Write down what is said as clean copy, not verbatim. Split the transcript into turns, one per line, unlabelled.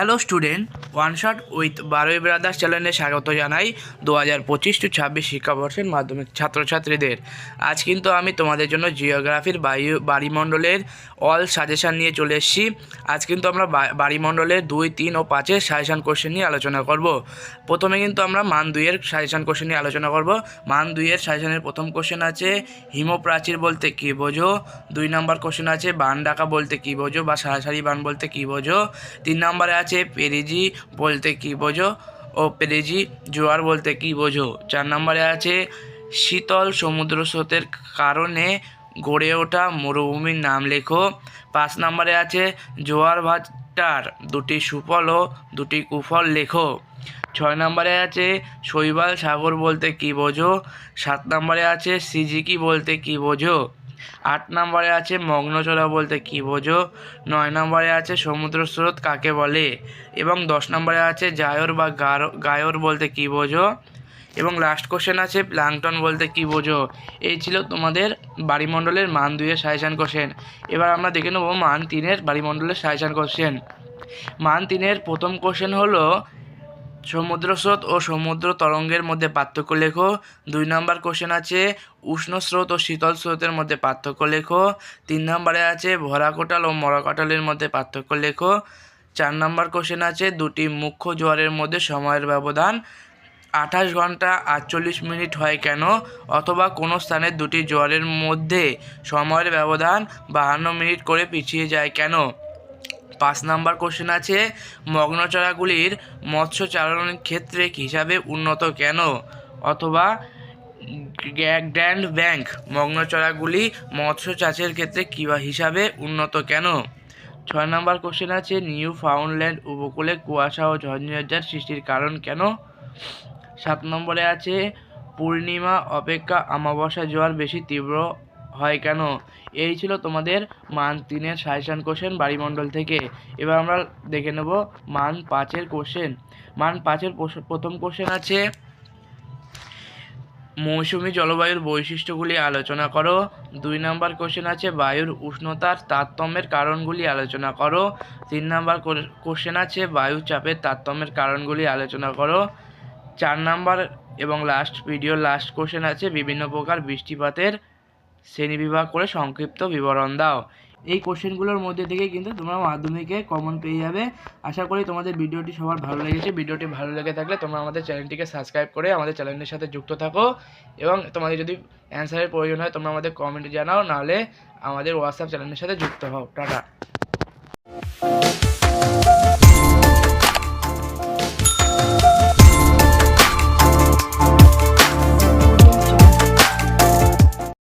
Hello student, one shot with বারোই brothers চ্যানেলে স্বাগত জানাই 2025-26 শিক্ষাবর্ষের মাধ্যমিক ছাত্রছাত্রীদের। আজ কিন্তু আমি তোমাদের জন্য জিওগ্রাফির বায়ুমণ্ডলের অল সাজেশান নিয়ে চলে এসেছি। আজ কিন্তু আমরা বায়ুমণ্ডলের 2, 3 ও 5-এর সাজেশান কোশ্চেন নিয়ে আলোচনা করব। প্রথমে কিন্তু আমরা মান 2-এর সাজেশান কোশ্চেন নিয়ে আলোচনা করব। মান 2-এর সাজেশানের প্রথম কোশ্চেন আছে হিমপ্রাচীর বলতে কী বোঝো। 2 নম্বর কোশ্চেন আছে বান ডাকা বলতে কী বোঝো বা সারাসারি বান বলতে কী বোঝো। 3 নম্বরে আছে পেরিজি বলতে কী বোঝো ও পেরিজি জোয়ার বলতে কী বোঝো। 4 নম্বরে আছে শীতল সমুদ্র স্রোতের কারণে গড়ে ওঠা মরুভূমির নাম লেখো। 5 নম্বরে আছে জোয়ার ভাটার 2টি সুফল ও 2টি কুফল লেখো। 6 নম্বরে আছে শৈবাল সাগর বলতে কী বোঝো। 7 নম্বরে আছে সিজিকি বলতে কী বোঝো। 8 নম্বরে আছে মগ্নচড়া বলতে কী বোঝো। 9 নম্বরে আছে সমুদ্র স্রোত কাকে বলে এবং 10 নম্বরে আছে জায়র বা গায়র বলতে কী বোঝো এবং লাস্ট কোশ্চেন আছে প্লাঙ্কটন বলতে কী বোঝো। এই ছিল তোমাদের বায়ুমণ্ডলের মান 2-এর সাজেশান কোশ্চেন। এবার আমরা দেখে নেব মান 3-এর বায়ুমণ্ডলের সাজেশান কোশ্চেন। মান 3-এর প্রথম কোশ্চেন হলো সমুদ্র স্রোত ও সমুদ্র তরঙ্গের মধ্যে পার্থক্য লেখো। 2 নম্বর কোশ্চেন আছে উষ্ণ স্রোত ও শীতল স্রোতের মধ্যে পার্থক্য লেখো। 3 নম্বরে আছে ভরা কোটাল ও মরা কোটালের মধ্যে পার্থক্য লেখো। 4 নম্বর কোশ্চেন আছে দুটি মুখ্য জোয়ারের মধ্যে সময়ের ব্যবধান 28 ঘন্টা 48 মিনিট হয় কেন, অথবা কোনো স্থানের দুটি জোয়ারের মধ্যে সময়ের ব্যবধান 52 মিনিট করে পিছিয়ে যায় কেন। 5 নম্বর কোশ্চেন আছে মগ্নচড়াগুলির মৎস্য চারণের ক্ষেত্রে হিসাবে উন্নত কেন, অথবা গ্র্যান্ড ব্যাংক মগ্নচড়াগুলি মৎস্য চাষের ক্ষেত্রে হিসাবে উন্নত কেন। 6 নম্বর কোশ্চেন আছে নিউ ফাউন্ডল্যান্ড উপকূলে কুয়াশা ও ঝঞ্ঝার সৃষ্টির কারণ কেন। 7 নম্বরে আছে পূর্ণিমা অপেক্ষা অমাবস্যা জোয়ার বেশি তীব্র হয় কেন। এই ছিল তোমাদের মান 3-এর সাজেশান কোশ্চেন বায়ুমণ্ডল থেকে। এবার আমরা দেখে নেব মান 5-এর কোশ্চেন। মান 5-এর প্রথম কোশ্চেন আছে মৌসুমী জলবায়ুর বৈশিষ্ট্যগুলি আলোচনা করো। 2 নম্বর কোশ্চেন আছে বায়ুর উষ্ণতার তারতম্যের কারণগুলি আলোচনা করো। 3 নম্বর কোশ্চেন আছে বায়ু চাপের তারতম্যের কারণগুলি আলোচনা করো। 4 নম্বর এবং লাস্ট কোশ্চেন আছে বিভিন্ন প্রকার বৃষ্টিপাতের শ্রেণীবিভাগ করে সংক্ষিপ্ত বিবরণ দাও। এই কোশ্চেনগুলোর মধ্যে থেকে কিন্তু তোমরা মাধ্যমিকে কমন পেয়ে যাবে। আশা করি তোমাদের ভিডিওটি সবার ভালো লেগেছে। ভিডিওটি ভালো লেগে থাকলে তোমরা আমাদের চ্যানেলটিকে সাবস্ক্রাইব করে আমাদের চ্যানেলের সাথে যুক্ত থাকো এবং তোমাদের যদি অ্যান্সারের প্রয়োজন হয় তোমরা আমাদের কমেন্টে জানাও, নাহলে আমাদের হোয়াটসঅ্যাপ চ্যানেলের সাথে যুক্ত হও। টাটা।